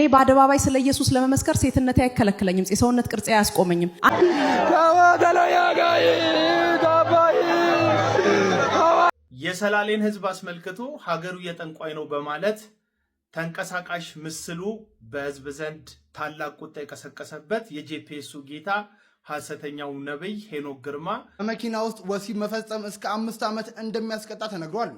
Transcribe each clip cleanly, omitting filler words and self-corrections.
በአደባባይ ስለ ኢየሱስ ለመመስከር ሴትነት አይከለክለኝም፣ የሰውነት ቅርጽ አያስቆመኝም። የሰላሌን ህዝብ አስመልክቶ ሀገሩ የጠንቋይ ነው በማለት ተንቀሳቃሽ ምስሉ በህዝብ ዘንድ ታላቅ ቁጣ የቀሰቀሰበት የጄፒኤሱ ጌታ ሐሰተኛው ነብይ ሄኖክ ግርማ በመኪና ውስጥ ወሲብ መፈጸም እስከ 5 ዓመት እንደሚያስቀጣ ተነግሯል።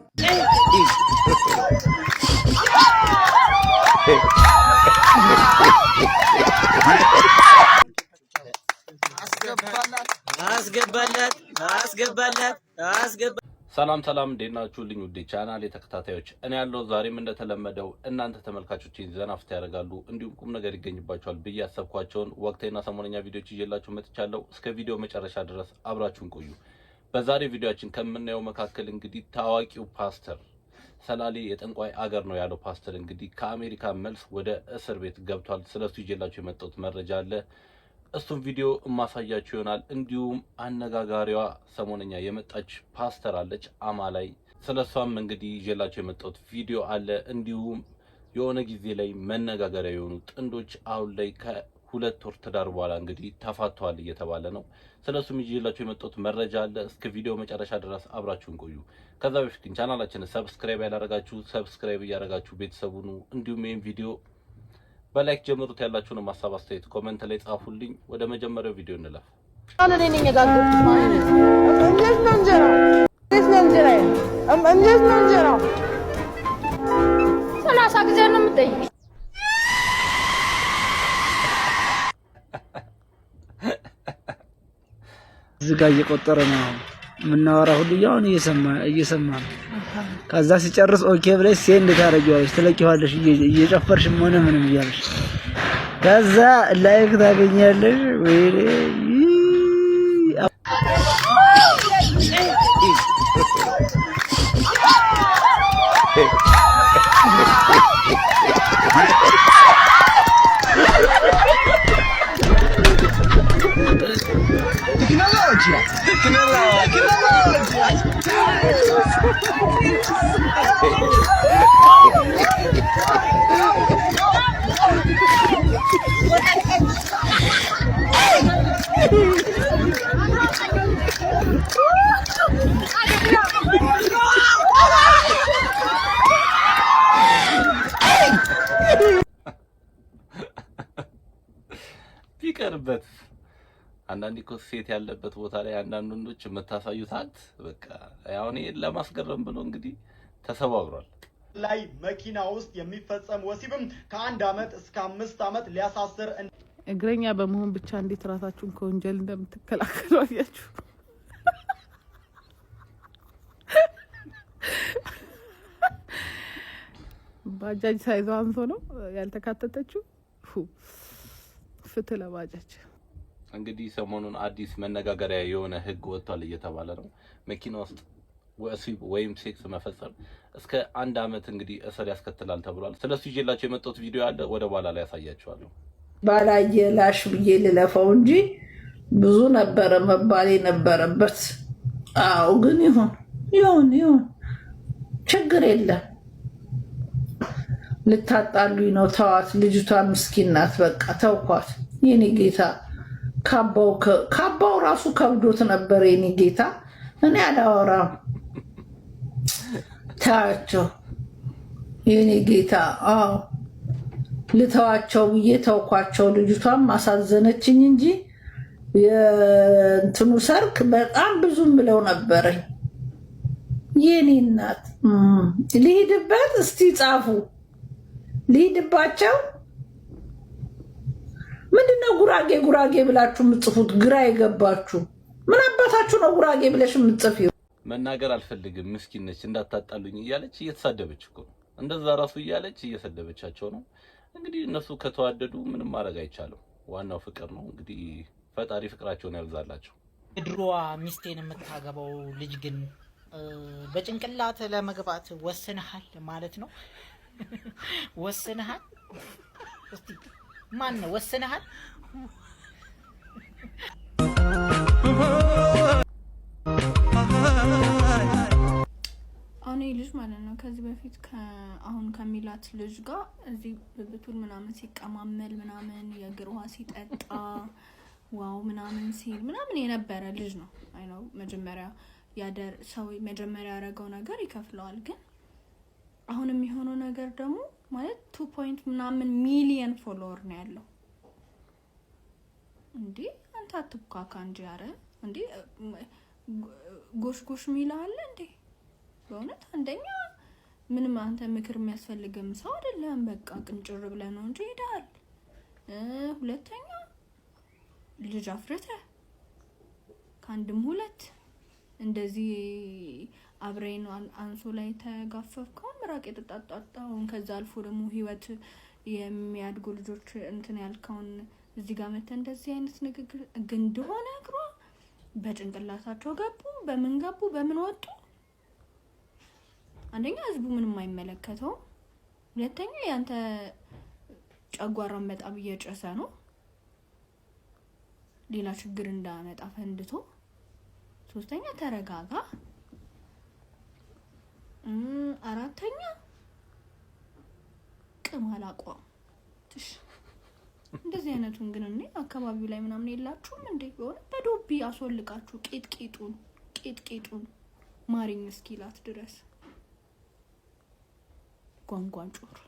ሰላም እንዴት ናችሁልኝ? ውዴ ቻናል የተከታታዮች እኔ ያለው ዛሬም እንደተለመደው እናንተ ተመልካቾች ዘናፍታ ያደርጋሉ እንዲሁም ቁም ነገር ይገኝባቸዋል ብዬ ያሰብኳቸውን ወቅታዊና ሰሞነኛ ቪዲዮዎች ይዤላችሁ መጥቻለሁ። እስከ ቪዲዮ መጨረሻ ድረስ አብራችሁን ቆዩ። በዛሬ ቪዲዮአችን ከምናየው መካከል እንግዲህ ታዋቂው ፓስተር ሰላሌ የጠንቋይ አገር ነው ያለው ፓስተር እንግዲህ ከአሜሪካ መልስ ወደ እስር ቤት ገብቷል። ስለሱ ይዤላችሁ የመጣሁት መረጃ አለ። እሱም ቪዲዮ ማሳያችሁ ይሆናል። እንዲሁም አነጋጋሪዋ ሰሞነኛ የመጣች ፓስተር አለች አማላይ፣ ስለሷም እንግዲህ ይዤላችሁ የመጣሁት ቪዲዮ አለ። እንዲሁም የሆነ ጊዜ ላይ መነጋገሪያ የሆኑ ጥንዶች አሁን ላይ ከ2 ወር ትዳር በኋላ እንግዲህ ተፋተዋል እየተባለ ነው። ስለሱም ይዤላችሁ የመጣሁት መረጃ አለ። እስከ ቪዲዮ መጨረሻ ድረስ አብራችሁን ቆዩ። ከዛ በፊት ግን ቻናላችንን ሰብስክራይብ ያላደረጋችሁ ሰብስክራይብ እያደረጋችሁ ቤተሰቡን እንዲሁም ይሄን ቪዲዮ በላይክ ጀምሩት። ያላችሁን ሐሳብ አስተያየት ኮሜንት ላይ ጻፉልኝ። ወደ መጀመሪያው ቪዲዮ እንለፍ። እዚህ ጋር እየቆጠረ ነው የምናወራ ሁሉ ያውን እየሰማ ነው። ከዛ ሲጨርስ ኦኬ ብለሽ ሴንድ ታረጊዋለሽ፣ ትለቂዋለሽ እየጨፈርሽም ሆነ ምንም እያለሽ ከዛ ላይክ ታገኛለሽ። ወይኔ ቢቀርበት አንዳንዴ እኮ ሴት ያለበት ቦታ ላይ አንዳንድ ወንዶች የምታሳዩት አክት በቃ ያው እኔ ለማስገረም ብሎ እንግዲህ ተሰባብሯል። ላይ መኪና ውስጥ የሚፈጸም ወሲብም ከ1 ዓመት እስከ 5 ዓመት ሊያሳስር እግረኛ በመሆን ብቻ እንዴት ራሳችሁን ከወንጀል እንደምትከላከሉ አያችሁ። ባጃጅ ሳይዟ አንሶ ነው ያልተካተተችው። ፍትህ ለባጃጅ። እንግዲህ ሰሞኑን አዲስ መነጋገሪያ የሆነ ህግ ወጥቷል እየተባለ ነው። መኪና ውስጥ ወሲብ ወይም ሴክስ መፈጸም እስከ 1 ዓመት እንግዲህ እስር ያስከትላል ተብሏል። ስለሱ ይዤላችሁ የመጣሁት ቪዲዮ አለ፣ ወደ በኋላ ላይ ያሳያችኋለሁ። ባላየ ላሽ ብዬ ልለፈው እንጂ ብዙ ነበረ መባል ነበረበት። አዎ ግን ይሁን ችግር የለም። ልታጣሉኝ ነው? ተዋት። ልጅቷ ምስኪን ናት። በቃ ተውኳት። የኔ ጌታ ካባው ራሱ ከብዶት ነበር። የኔ ጌታ እኔ አላወራም። ታቸው የኔ ጌታ። አዎ ልተዋቸው ብዬ ተውኳቸው። ልጅቷም ማሳዘነችኝ እንጂ የእንትኑ ሰርክ በጣም ብዙም ብለው ነበረኝ። የኔ እናት ልሂድበት? እስቲ ጻፉ። ልሂድባቸው? ምንድነው ጉራጌ ብላችሁ የምትጽፉት? ግራ የገባችሁ ምን አባታችሁ ነው ጉራጌ ብለሽ የምትጽፊው? መናገር አልፈልግም ምስኪን ነች እንዳታጣሉኝ እያለች እየተሳደበች እኮ ነው። እንደዛ ራሱ እያለች እየሰደበቻቸው ነው። እንግዲህ እነሱ ከተዋደዱ ምንም ማድረግ አይቻልም። ዋናው ፍቅር ነው። እንግዲህ ፈጣሪ ፍቅራቸውን ያብዛላቸው። ድሮዋ ሚስቴን የምታገባው ልጅ ግን በጭንቅላት ለመግባት ወስነሃል ማለት ነው? ወስነሃል? እስቲ ማን ነው ወስነሃል? አሁን ልጅ ማለት ነው ከዚህ በፊት አሁን ከሚላት ልጅ ጋር እዚህ ብብቱን ምናምን ሲቀማመል ምናምን የእግር ውሃ ሲጠጣ ዋው ምናምን ሲል ምናምን የነበረ ልጅ ነው። አይ ነው መጀመሪያ ሰው መጀመሪያ ያደረገው ነገር ይከፍለዋል። ግን አሁን የሚሆነው ነገር ደግሞ ማለት 2 ምናምን ሚሊየን ፎሎወር ነው ያለው። እንዴ አንተ አትኳካ እንጂ አረ እንዴ ጎሽ ሚላል እንዴ በእውነት አንደኛ ምንም አንተ ምክር የሚያስፈልግም ሰው አይደለም። በቃ ቅንጭር ብለህ ነው እንጂ ሄዳል። ሁለተኛ ልጅ አፍርተ ካንድም ሁለት እንደዚህ አብሬን አንሶ ላይ ተጋፈፍከው ምራቅ የተጣጣጣውን ከዛ አልፎ ደግሞ ህይወት የሚያድጉ ልጆች እንትን ያልከውን እዚህ ጋር መተ እንደዚህ አይነት ንግግር ግን እንደሆነ እግሯ በጭንቅላታቸው ገቡ። በምን ወጡ? አንደኛ ህዝቡ ምንም አይመለከተው። ሁለተኛ ያንተ ጨጓራን በጣም እየጨሰ ነው ሌላ ችግር እንዳመጣ ፈንድቶ። ሶስተኛ ተረጋጋ። አራተኛ ቅማል አቋም ትሽ እንደዚህ አይነቱን ግን እኔ አካባቢው ላይ ምናምን የላችሁም እንዴ? ሆነ በዶቢ አስወልቃችሁ ቄጥቄጡን ማሪኝ እስኪላት ድረስ ጓንጓንጮር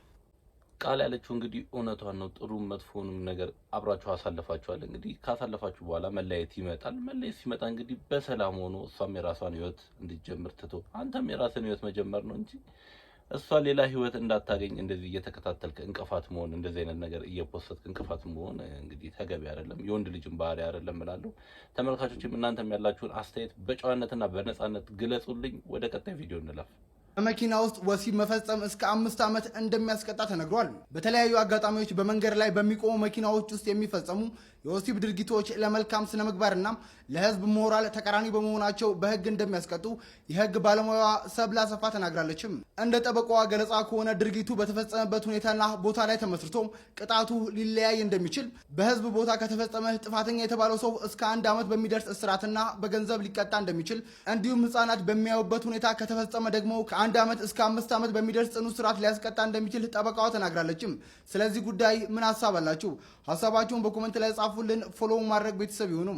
ቃል ያለችው እንግዲህ እውነቷን ነው። ጥሩ መጥፎንም ነገር አብራችሁ አሳልፋችኋል። እንግዲህ ካሳለፋችሁ በኋላ መለያየት ይመጣል። መለያየት ሲመጣ እንግዲህ በሰላም ሆኖ እሷም የራሷን ህይወት እንድትጀምር ትቶ አንተም የራስን ህይወት መጀመር ነው እንጂ እሷ ሌላ ህይወት እንዳታገኝ እንደዚህ እየተከታተልክ እንቅፋት መሆን፣ እንደዚህ አይነት ነገር እየፖስትክ እንቅፋት መሆን እንግዲህ ተገቢ አይደለም። የወንድ ልጅም ባህሪ አይደለም እላለሁ። ተመልካቾችም እናንተም ያላችሁን አስተያየት በጨዋነትና በነጻነት ግለጹልኝ። ወደ ቀጣይ ቪዲዮ እንለፍ። በመኪና ውስጥ ወሲብ መፈጸም እስከ 5 ዓመት እንደሚያስቀጣ ተነግሯል። በተለያዩ አጋጣሚዎች በመንገድ ላይ በሚቆሙ መኪናዎች ውስጥ የሚፈጸሙ የወሲብ ድርጊቶች ለመልካም ስነ ምግባርና ለህዝብ ሞራል ተቃራኒ በመሆናቸው በህግ እንደሚያስቀጡ የህግ ባለሙያዋ ሰብለ አሰፋ ተናግራለችም። እንደ ጠበቃዋ ገለጻ ከሆነ ድርጊቱ በተፈጸመበት ሁኔታና ቦታ ላይ ተመስርቶ ቅጣቱ ሊለያይ እንደሚችል፣ በህዝብ ቦታ ከተፈጸመ ጥፋተኛ የተባለው ሰው እስከ 1 ዓመት በሚደርስ እስራትና በገንዘብ ሊቀጣ እንደሚችል፣ እንዲሁም ህፃናት በሚያዩበት ሁኔታ ከተፈጸመ ደግሞ ከ1 ዓመት እስከ 5 ዓመት በሚደርስ ጽኑ እስራት ሊያስቀጣ እንደሚችል ጠበቃዋ ተናግራለችም። ስለዚህ ጉዳይ ምን ሐሳብ አላችሁ? ሐሳባችሁን በኮሜንት ላይ ጻፉልን። ፎሎ ማድረግ ቤተሰብ ይሁኑ።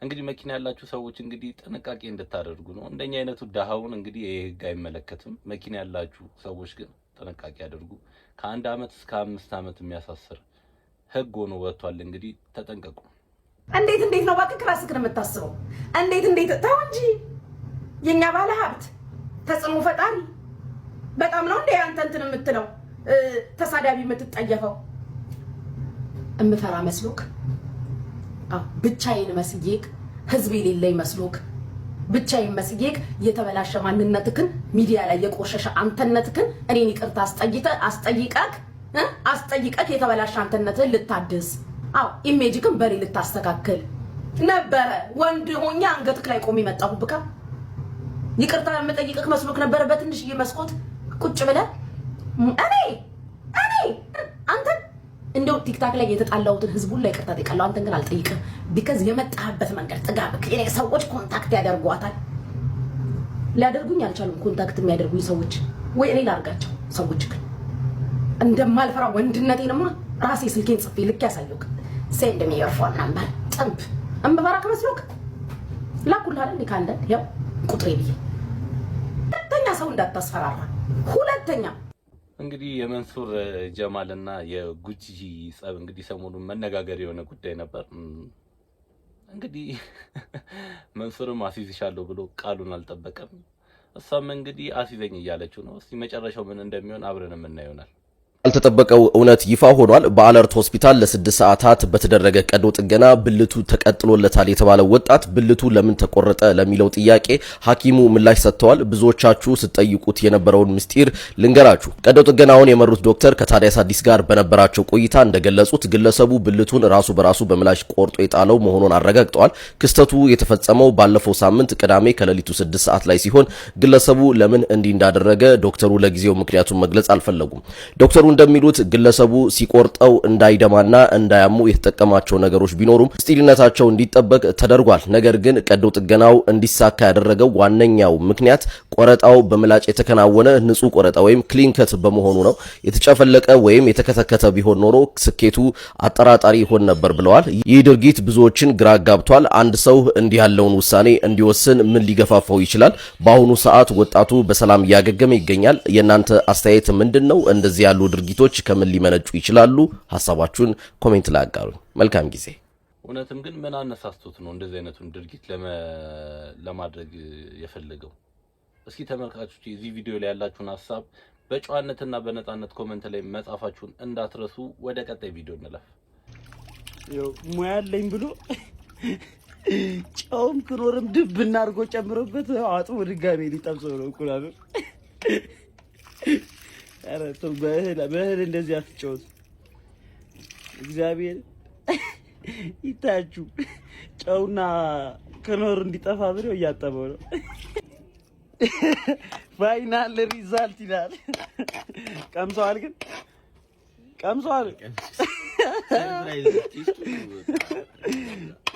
እንግዲህ መኪና ያላችሁ ሰዎች እንግዲህ ጥንቃቄ እንድታደርጉ ነው። እንደኛ አይነቱ ዳሃውን እንግዲህ የህግ አይመለከትም። መኪና ያላችሁ ሰዎች ግን ጥንቃቄ አድርጉ። ከ1 ዓመት እስከ 5 ዓመት የሚያሳስር ህግ ሆኖ ወጥቷል። እንግዲህ ተጠንቀቁ። እንዴት ነው ባክህ ራስህን የምታስበው? እንዴት ተው እንጂ የኛ ባለ ሀብት ተጽዕኖ ፈጣሪ በጣም ነው እንዴ አንተ እንትን የምትለው ተሳዳቢ የምትጠየፈው? እምፈራ መስሎክ? ብቻዬን መስዬክ ህዝብ የሌለኝ መስሎክ ብቻዬን መስዬክ የተበላሸ ማንነትክን ሚዲያ ላይ የቆሸሸ አንተነትክን እኔን ይቅርታ አስጠይቀክ የተበላሸ አንተነትህን ልታድስ ኢሜጅክን በሬ ልታስተካክል ነበረ። ወንድ ሆኛ አንገትክ ላይ ቆሜ መጣሁብካ ይቅርታ የምጠይቅክ መስሎክ ነበረ። በትንሽዬ መስኮት ቁጭ ብለህ እኔ አንተ እንደው ቲክታክ ላይ የተጣላውትን ህዝቡን ላይ ይቅርታ ጠይቃለሁ። አንተን ግን አልጠይቅም። ቢካዝ የመጣህበት መንገድ ጥጋብክ የኔ ሰዎች ኮንታክት ያደርጓታል። ሊያደርጉኝ አልቻሉም። ኮንታክት የሚያደርጉኝ ሰዎች ወይ እኔ ላርጋቸው። ሰዎች ግን እንደማልፈራ ወንድነቴንማ ራሴ ስልኬን ጽፌ ልክ ያሳየውክ ሴንድ ሚ ዮር ፎን ነምበር ጥምብ እምበራ ከመስሎክ ላኩልሃል እንዴ ካለ ያው ቁጥሬ ብዬ ሁለተኛ ሰው እንዳታስፈራራ። ሁለተኛ እንግዲህ የመንሱር ጀማልና የጉጂ ጸብ እንግዲህ ሰሞኑን መነጋገር የሆነ ጉዳይ ነበር። እንግዲህ መንሱርም አሲዝሻለሁ ብሎ ቃሉን አልጠበቀም። እሷም እንግዲህ አሲዘኝ እያለችው ነው። እስቲ መጨረሻው ምን እንደሚሆን አብረን የምናየው ይሆናል። ያልተጠበቀው እውነት ይፋ ሆኗል። በአለርት ሆስፒታል ለ6 ሰዓታት በተደረገ ቀዶ ጥገና ብልቱ ተቀጥሎለታል የተባለው ወጣት ብልቱ ለምን ተቆረጠ ለሚለው ጥያቄ ሐኪሙ ምላሽ ሰጥተዋል። ብዙዎቻችሁ ስትጠይቁት የነበረውን ምስጢር ልንገራችሁ። ቀዶ ጥገናውን የመሩት ዶክተር ከታዲያስ አዲስ ጋር በነበራቸው ቆይታ እንደገለጹት ግለሰቡ ብልቱን ራሱ በራሱ በምላሽ ቆርጦ የጣለው መሆኑን አረጋግጠዋል። ክስተቱ የተፈጸመው ባለፈው ሳምንት ቅዳሜ ከሌሊቱ 6 ሰዓት ላይ ሲሆን ግለሰቡ ለምን እንዲህ እንዳደረገ ዶክተሩ ለጊዜው ምክንያቱን መግለጽ አልፈለጉም። ዶክተሩ እንደሚሉት ግለሰቡ ሲቆርጠው እንዳይደማና እንዳያሙ የተጠቀማቸው ነገሮች ቢኖሩም ስቲልነታቸው እንዲጠበቅ ተደርጓል። ነገር ግን ቀዶ ጥገናው እንዲሳካ ያደረገው ዋነኛው ምክንያት ቆረጣው በምላጭ የተከናወነ ንጹህ ቆረጣ ወይም ክሊን ከት በመሆኑ ነው። የተጨፈለቀ ወይም የተከተከተ ቢሆን ኖሮ ስኬቱ አጠራጣሪ ይሆን ነበር ብለዋል። ይህ ድርጊት ብዙዎችን ግራ ጋብቷል። አንድ ሰው እንዲህ ያለውን ውሳኔ እንዲወስን ምን ሊገፋፋው ይችላል? በአሁኑ ሰዓት ወጣቱ በሰላም እያገገመ ይገኛል። የእናንተ አስተያየት ምንድነው? እንደዚህ ያሉ ድርጊቶች ከምን ሊመነጩ ይችላሉ? ሐሳባችሁን ኮሜንት ላይ አጋሩኝ። መልካም ጊዜ። እውነትም ግን ምን አነሳስቶት ነው እንደዚህ አይነቱን ድርጊት ለማድረግ የፈለገው? እስኪ ተመልካቾች እዚህ ቪዲዮ ላይ ያላችሁን ሐሳብ በጨዋነትና በነጻነት ኮሜንት ላይ መጻፋችሁን እንዳትረሱ። ወደ ቀጣይ ቪዲዮ እንለፍ። ሙያ አለኝ ብሎ ጨውም ክኖርም ድብና አድርጎ ጨምሮበት አጥሞ ድጋሜ ሊጠብሰው ነው እኮ ነው። ኧረ ተው በእህል እንደዚህ አትጫወቱ። እግዚአብሔር ይታያችሁ። ጨውና ክኖር እንዲጠፋ ብሎ እያጠበው ነው። ፋይናል ሪዛልት ይላል። ቀምሰዋል ግን ቀምሰዋል።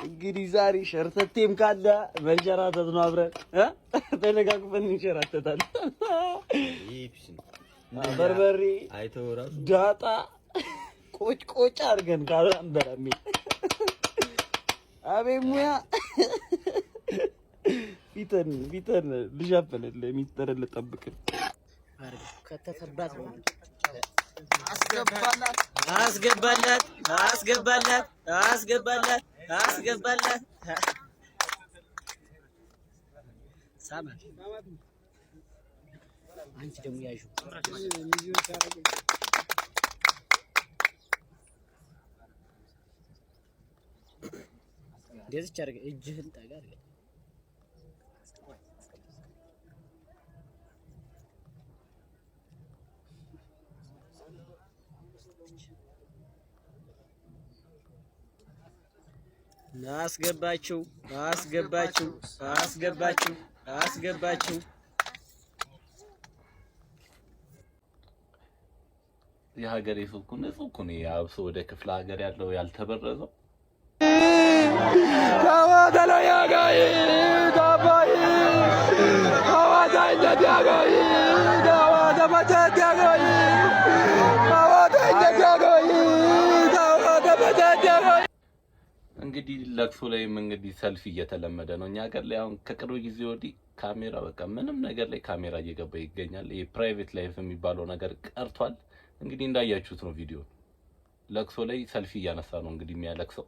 እንግዲህ ዛሬ ሸርተቴም ካለ መንሸራተት ነው። አብረን ተነጋግፈን እንሸራተታለን። በርበሬ ዳጣ ቆጭ አድርገን ካላንበራሚ አቤት ሙያ ፊተን ልሻፈንልህ የሚጠረል ጠብቅን ከተተባት ነው አስገባላት ሳማ አንቺ ደግሞ ያዡ እንደዚህ አድርገህ እጅህን ጠጋ አድርገህ አስገባችሁ የሀገሬ ሰው እኮ ንጹህ እኮ ነው። አብሶ ወደ ክፍለ ሀገር ያለው ያልተበረዘው እንግዲህ ለቅሶ ላይም እንግዲህ ሰልፊ እየተለመደ ነው እኛ ሀገር ላይ። አሁን ከቅርብ ጊዜ ወዲህ ካሜራ በቃ ምንም ነገር ላይ ካሜራ እየገባ ይገኛል። ይሄ ፕራይቬት ላይፍ የሚባለው ነገር ቀርቷል። እንግዲህ እንዳያችሁት ነው ቪዲዮ ለቅሶ ላይ ሰልፊ እያነሳ ነው እንግዲህ የሚያለቅሰው።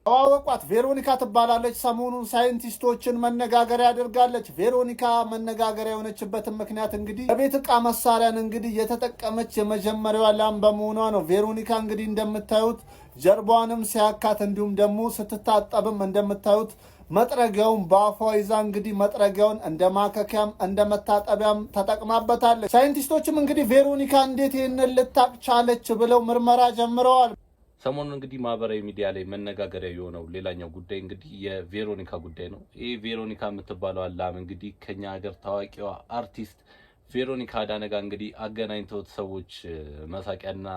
ተዋወቋት፣ ቬሮኒካ ትባላለች። ሰሞኑን ሳይንቲስቶችን መነጋገሪያ ያደርጋለች። ቬሮኒካ መነጋገሪያ የሆነችበትን ምክንያት እንግዲህ የቤት ዕቃ መሳሪያን እንግዲህ የተጠቀመች የመጀመሪያዋ ላም በመሆኗ ነው። ቬሮኒካ እንግዲህ እንደምታዩት ጀርባዋንም ሲያካት እንዲሁም ደግሞ ስትታጠብም እንደምታዩት መጥረጊያውን በአፏ ይዛ እንግዲህ መጥረጊያውን እንደ ማከኪያም እንደ መታጠቢያም ተጠቅማበታለች። ሳይንቲስቶችም እንግዲህ ቬሮኒካ እንዴት ይህንን ልታቅ ቻለች ብለው ምርመራ ጀምረዋል። ሰሞኑን እንግዲህ ማህበራዊ ሚዲያ ላይ መነጋገሪያ የሆነው ሌላኛው ጉዳይ እንግዲህ የቬሮኒካ ጉዳይ ነው። ይህ ቬሮኒካ የምትባለው ላም እንግዲህ ከኛ ሀገር ታዋቂዋ አርቲስት ቬሮኒካ አዳነ ጋር እንግዲህ አገናኝተውት ሰዎች መሳቂያና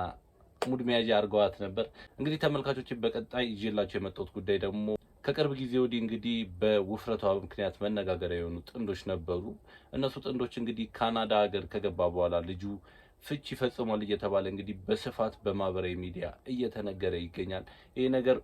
ሙድ መያዣ አድርገዋት ነበር። እንግዲህ ተመልካቾች በቀጣይ ይዤላቸው የመጣሁት ጉዳይ ደግሞ ከቅርብ ጊዜ ወዲህ እንግዲህ በውፍረቷ ምክንያት መነጋገሪያ የሆኑ ጥንዶች ነበሩ። እነሱ ጥንዶች እንግዲህ ካናዳ ሀገር ከገባ በኋላ ልጁ ፍቺ ይፈጽሟል እየተባለ እንግዲህ በስፋት በማህበራዊ ሚዲያ እየተነገረ ይገኛል። ይሄ ነገር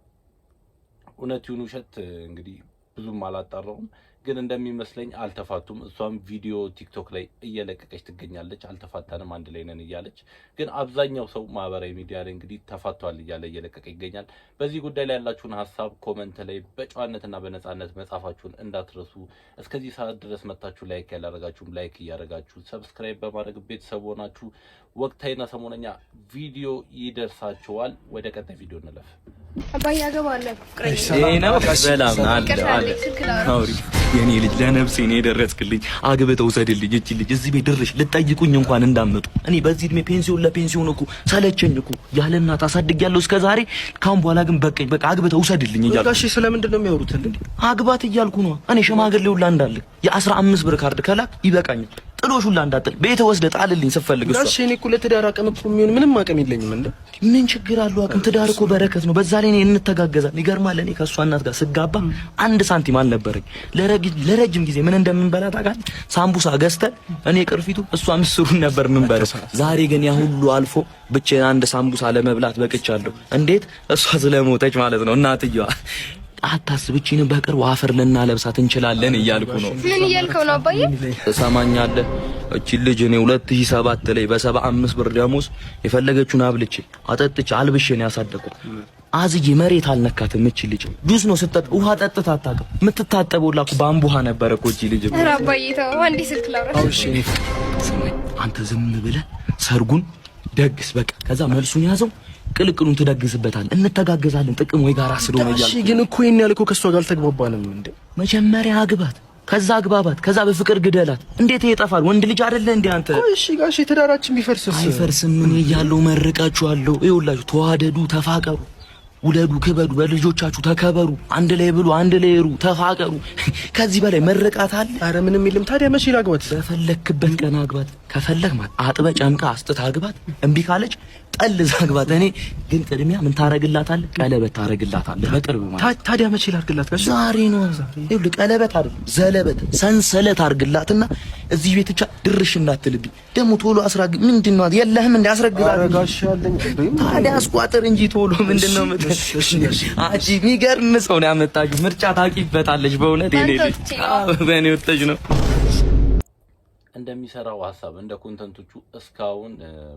እውነት ይሁን ውሸት እንግዲህ ብዙም አላጣራውም፣ ግን እንደሚመስለኝ አልተፋቱም። እሷም ቪዲዮ ቲክቶክ ላይ እየለቀቀች ትገኛለች። አልተፋታንም አንድ ላይ ነን እያለች፣ ግን አብዛኛው ሰው ማህበራዊ ሚዲያ ላይ እንግዲህ ተፋቷል እያለ እየለቀቀ ይገኛል። በዚህ ጉዳይ ላይ ያላችሁን ሀሳብ ኮመንት ላይ በጨዋነትና በነጻነት መጻፋችሁን እንዳትረሱ። እስከዚህ ሰዓት ድረስ መታችሁ ላይክ ያላረጋችሁም ላይክ እያረጋችሁ ሰብስክራይብ በማድረግ ቤተሰብ ሆናችሁ ወቅታዊና ሰሞነኛ ቪዲዮ ይደርሳችኋል። ወደ ቀጣይ ቪዲዮ እንለፍ። አባዬ አገባለሁ የኔ ልጅ ለነፍሴ ነው የደረስክልኝ። አግብተው ሰድልኝ እቺ ልጅ እዚህ ቤት ድርሽ ልጠይቁኝ እንኳን እንዳመጡ። እኔ በዚህ እድሜ ፔንሲዮን ለፔንሲዮን እኮ ሰለቸኝ እኮ ያለ እናት አሳድጊያለሁ እስከ ዛሬ። ካሁን በኋላ ግን በቃኝ፣ በቃ አግብተው ሰድልኝ እያልኩ። እሺ ስለምንድን ነው የሚያወሩት እንዴ? አግባት እያልኩ ነው። እኔ ሽማግሌው ሁላ እንዳለ የ15 ብር ካርድ ከላክ ይበቃኛል። ጥሎሽ ሁላ እንዳጥል ቤተ ወስደ ጣልልኝ ስፈልግ እሷ ጋሽ እኔ እኮ ለትዳር አቅም እኮ የሚሆን ምንም አቅም የለኝም እንዴ ምን ችግር አለው አቅም ትዳር እኮ በረከት ነው በዛ ላይ እኔ እንተጋገዛለን ይገርማል እኔ ከሷ እናት ጋር ስጋባ 1 ሳንቲም አልነበረኝ ለረጅም ጊዜ ምን እንደምንበላ ታውቃለህ ሳምቡሳ ገዝተን እኔ ቅርፊቱ እሷ ምስሩን ነበር ምንበላ ዛሬ ግን ያ ሁሉ አልፎ ብቻዬን 1 ሳምቡሳ ለመብላት በቅቻለሁ እንዴት እሷ ስለሞተች ማለት ነው እናትየዋ አታስብቺን በቅርብ አፈር ልናለብሳት እንችላለን እያልኩ ነው ምን እያልከው ነው አባዬ ሰማኛለህ እቺ ልጅ እኔ 2007 ላይ በ75 ብር ደሞዝ የፈለገችውን አብልቼ አጠጥቼ አልብሼ ነው ያሳደኩት አዝዬ መሬት አልነካትም እቺ ልጅ ጁስ ነው ስትጠጥ ውሃ ጠጥታ አታውቅም የምትታጠበው ላኩ ባምቡ ውሃ ነበር እኮ እቺ ልጅ ኧረ አባዬ ተው አንዴ ስልክ ላውራ እሺ ስማኝ አንተ ዝም ብለህ ሰርጉን ደግስ በቃ ከዛ መልሱን ያዘው ቅልቅሉን ትደግስበታል እንተጋገዛለን ጥቅም ወይ ጋራ ስለሆነ ይላል እሺ ግን እኮ ይሄን ያልከው ከሷ ጋር አልተግባባንም እንዴ መጀመሪያ አግባት ከዛ አግባባት ከዛ በፍቅር ግደላት እንዴት ይጠፋል ወንድ ልጅ አይደለ እንዴ አንተ እሺ ጋሽ ትዳራችን ቢፈርስስ አይፈርስም ምን ይያለው መርቃችኋለሁ ይውላችሁ ተዋደዱ ተፋቀሩ ውለዱ ክበዱ በልጆቻችሁ ተከበሩ አንድ ላይ ብሉ አንድ ላይ ሩ ተፋቀሩ ከዚህ በላይ መርቃት አለ አረ ምንም የለም ታዲያ መቼ ላግባት በፈለክበት ቀን አግባት ከፈለክ ማለት አጥበ ጨምቃ አስጥታ አግባት እምቢ ካለች ጠልዝ አግባት እኔ ግን ቅድሚያ ምን ታረግላታለህ ቀለበት ታረግላታለህ በቅርብ ማለት ታዲያ መቼ ላርግላት ጋሽ ዛሬ ነው ይኸውልህ ቀለበት አይደል ዘለበት ሰንሰለት አርግላትና እዚህ ቤት ብቻ ድርሽ እንዳትልብኝ ደሞ ቶሎ አስራግ ምንድነው የለህም እንደ አስረግላት ጋሽ ያለኝ ታዲያ አስቋጥር እንጂ ቶሎ ምንድነው አጂ የሚገርም ሰው ነው ያመጣችሁ ምርጫ ታቂበታለች በእውነት በእኔ ወጥተሽ ነው እንደሚሰራው ሐሳብ እንደ ኮንተንቶቹ እስካሁን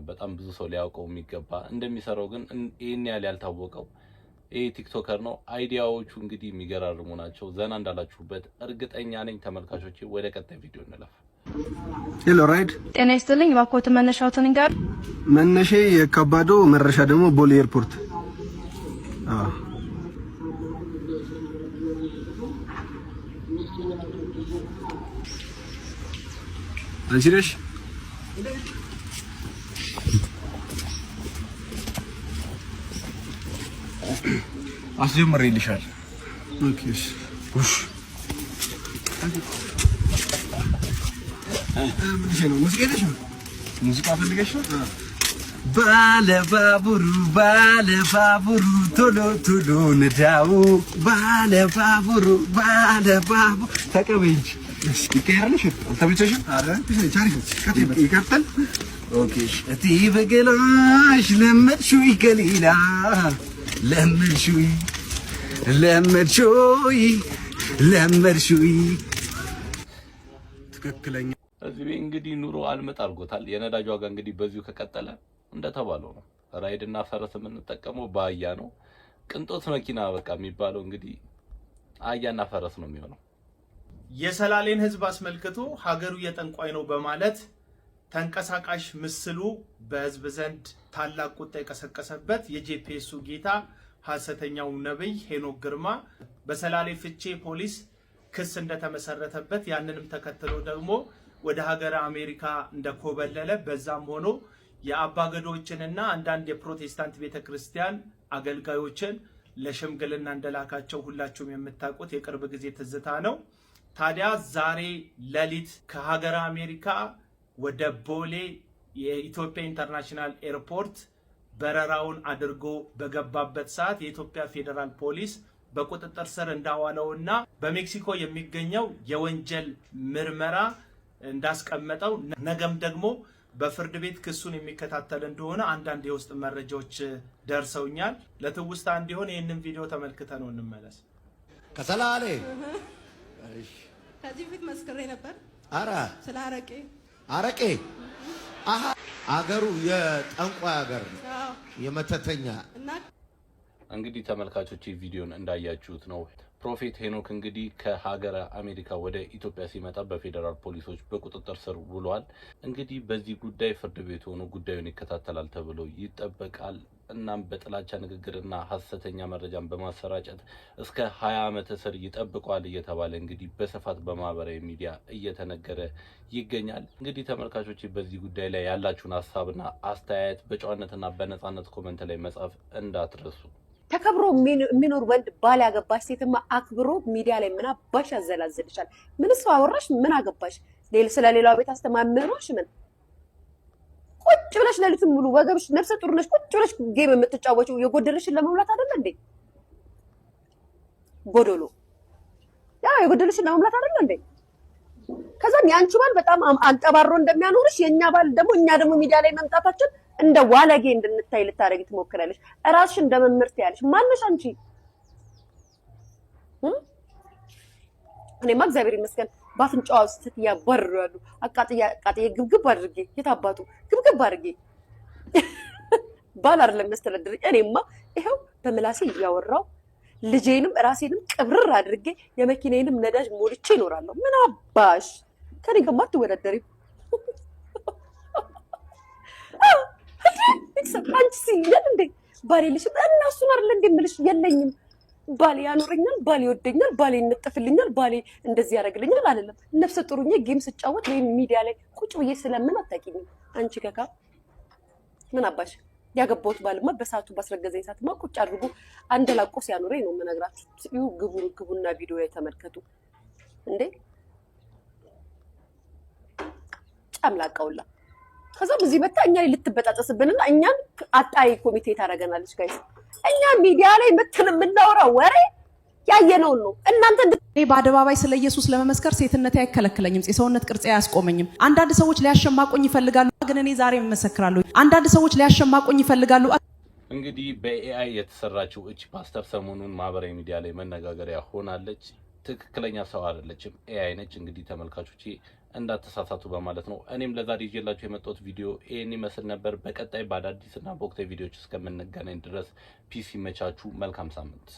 በጣም ብዙ ሰው ሊያውቀው የሚገባ እንደሚሰራው ግን ይሄን ያህል ያልታወቀው ይሄ ቲክቶከር ነው አይዲያዎቹ እንግዲህ የሚገራርሙ ናቸው ዘና እንዳላችሁበት እርግጠኛ ነኝ ተመልካቾቼ ወደ ቀጣይ ቪዲዮ እንለፍ ሄሎ ራይድ ጤና ይስጥልኝ እባክዎት መነሻዎትን ጋር መነሼ የካባዶ መረሻ ደግሞ ቦሌ ኤርፖርት አንቺ ነሽ አስጀምሬልሻል ኦኬ እሺ ሙዚቃ ፈልገሽ ነው ባለባቡሩ ቶሎ ቶሎ ንዳው ባለባቡሩ ተቀበይ እንጂ ይቀየራልሽ አልተመቸሽም አረ ይቀጥል ኦኬ እቲ በገላሽ ለመድሹይ ከሊላ ለመድሹይ ትክክለኛ እዚህ እንግዲህ ኑሮ አልመጥ አድርጎታል የነዳጅ ዋጋ እንግዲህ በዚሁ ከቀጠለ እንደተባለው ነው ራይድና ፈረስ የምንጠቀመው በአያ ነው ቅንጦት መኪና በቃ የሚባለው እንግዲህ አያና ፈረስ ነው የሚሆነው የሰላሌን ህዝብ አስመልክቶ ሀገሩ የጠንቋይ ነው በማለት ተንቀሳቃሽ ምስሉ በህዝብ ዘንድ ታላቅ ቁጣ የቀሰቀሰበት የጂፒኤሱ ጌታ ሐሰተኛው ነብይ ሄኖክ ግርማ በሰላሌ ፍቼ ፖሊስ ክስ እንደተመሰረተበት ያንንም ተከትሎ ደግሞ ወደ ሀገረ አሜሪካ እንደኮበለለ በዛም ሆኖ የአባገዶችንና አንዳንድ የፕሮቴስታንት ቤተክርስቲያን አገልጋዮችን ለሽምግልና እንደላካቸው ሁላችሁም የምታውቁት የቅርብ ጊዜ ትዝታ ነው ታዲያ ዛሬ ሌሊት ከሀገረ አሜሪካ ወደ ቦሌ የኢትዮጵያ ኢንተርናሽናል ኤርፖርት በረራውን አድርጎ በገባበት ሰዓት የኢትዮጵያ ፌደራል ፖሊስ በቁጥጥር ስር እንዳዋለውና በሜክሲኮ የሚገኘው የወንጀል ምርመራ እንዳስቀመጠው ነገም ደግሞ በፍርድ ቤት ክሱን የሚከታተል እንደሆነ አንዳንድ የውስጥ መረጃዎች ደርሰውኛል ለትውስታ እንዲሆን ይህንን ቪዲዮ ተመልክተን ነው እንመለስ ከሰላሌ ከዚህ ፊት መስክሬ ነበር አረ ስለ አረቄ አሃ አገሩ የጠንቋይ አገር ነው የመተተኛ እንግዲህ ተመልካቾች ቪዲዮን እንዳያችሁት ነው ፕሮፌት ሄኖክ እንግዲህ ከሀገረ አሜሪካ ወደ ኢትዮጵያ ሲመጣ በፌደራል ፖሊሶች በቁጥጥር ስር ውሏል እንግዲህ በዚህ ጉዳይ ፍርድ ቤት ሆኖ ጉዳዩን ይከታተላል ተብሎ ይጠበቃል እናም በጥላቻ ንግግርና ሐሰተኛ መረጃን በማሰራጨት እስከ 20 ዓመት እስር ይጠብቋል እየተባለ እንግዲህ በስፋት በማህበራዊ ሚዲያ እየተነገረ ይገኛል እንግዲህ ተመልካቾች በዚህ ጉዳይ ላይ ያላችሁን ሐሳብና አስተያየት በጨዋነትና በነጻነት ኮሜንት ላይ መጻፍ እንዳትረሱ ተከብሮ የሚኖር ወንድ ባል ያገባሽ ሴትማ አክብሮ ሚዲያ ላይ ምን አባሽ ያዘላዝልሻል ምን ሰው አወራሽ ምን አገባሽ ስለሌላው ቤት አስተማምሮሽ ምን ቁጭ ብለሽ ለሊቱን ሙሉ ወገብሽ ነፍሰ ጡር ነሽ ቁጭ ብለሽ ጌም የምትጫወቺው የጎደለሽን ለመሙላት አይደል እንዴ? ጎዶሎ ያ የጎደለሽን ለመሙላት አይደል እንዴ? ከዛም ያንቺ ባል በጣም አንጠባሮ እንደሚያኖርሽ የኛ ባል ደግሞ እኛ ደግሞ ሚዲያ ላይ መምጣታችን እንደ ዋለጌ እንድንታይ ልታረጊ ትሞክራለሽ። እራስሽ እንደመምርት ያለሽ ማንሽ አንቺ? እኔማ እግዚአብሔር ይመስገን ባፍንጫው ስትት ያባርራሉ አቃጥያ ግብግብ አድርጌ የታባቱ ግብግብ አድርጌ ባል አይደለም መስተለድር። እኔማ ይሄው በመላሴ እያወራው ልጄንም ራሴንም ቅብርር አድርጌ የመኪናዬንም ነዳጅ ሞልቼ እኖራለሁ። ምን አባሽ ከኔ ጋር ማትወዳደሪ? አንቺ ሲል እንዴ ባሌ ልሽ እና እሱን አይደል እንዴ የምልሽ? የለኝም ባሌ ያኖረኛል፣ ባሌ ይወደኛል፣ ባሌ ይነጠፍልኛል፣ ባሌ እንደዚህ ያደርግልኛል አይደለም። ነፍሰ ጡሩኝ ጌም ስጫወት ወይም ሚዲያ ላይ ቁጭ ብዬ ስለምን አታውቂኝም አንቺ ከካ? ምን አባሽ ያገባሁት ባልማ በሰዓቱ ባስረገዘኝ ሰዓትማ ቁጭ አድርጎ አንደላቆ ሲያኖረኝ ነው የምነግራችሁ። ግቡና ቪዲዮ ላይ ተመልከቱ እንዴ ጨምላቃውላ። ከዛም እዚህ መጣ እኛ ላይ ልትበጣጠስብንና እኛን አጣይ ኮሚቴ ታረጋናለች። ጋይስ እኛ ሚዲያ ላይ መተን የምናወራው ወሬ ያየነውን ነው። እናንተ እኔ በአደባባይ ስለ ኢየሱስ ለመመስከር ሴትነቴ አይከለክለኝም፣ የሰውነት ቅርጽ አያስቆመኝም። አንዳንድ ሰዎች ሊያሸማቆኝ ይፈልጋሉ፣ ግን እኔ ዛሬ እመሰክራለሁ። አንዳንድ ሰዎች ሊያሸማቆኝ ይፈልጋሉ። እንግዲህ በኤአይ የተሰራችው እቺ ፓስተር ሰሞኑን ማህበራዊ ሚዲያ ላይ መነጋገሪያ ሆናለች። ትክክለኛ ሰው አይደለችም፣ ኤአይ ነች። እንግዲህ ተመልካቾቼ እንዳትሳሳቱ በማለት ነው። እኔም ለዛሬ ይዤላችሁ የመጣሁት ቪዲዮ ይሄን ይመስል ነበር። በቀጣይ በአዳዲስና በወቅታዊ ቪዲዮዎች እስከምንገናኝ ድረስ ፒስ ይመቻችሁ። መልካም ሳምንት።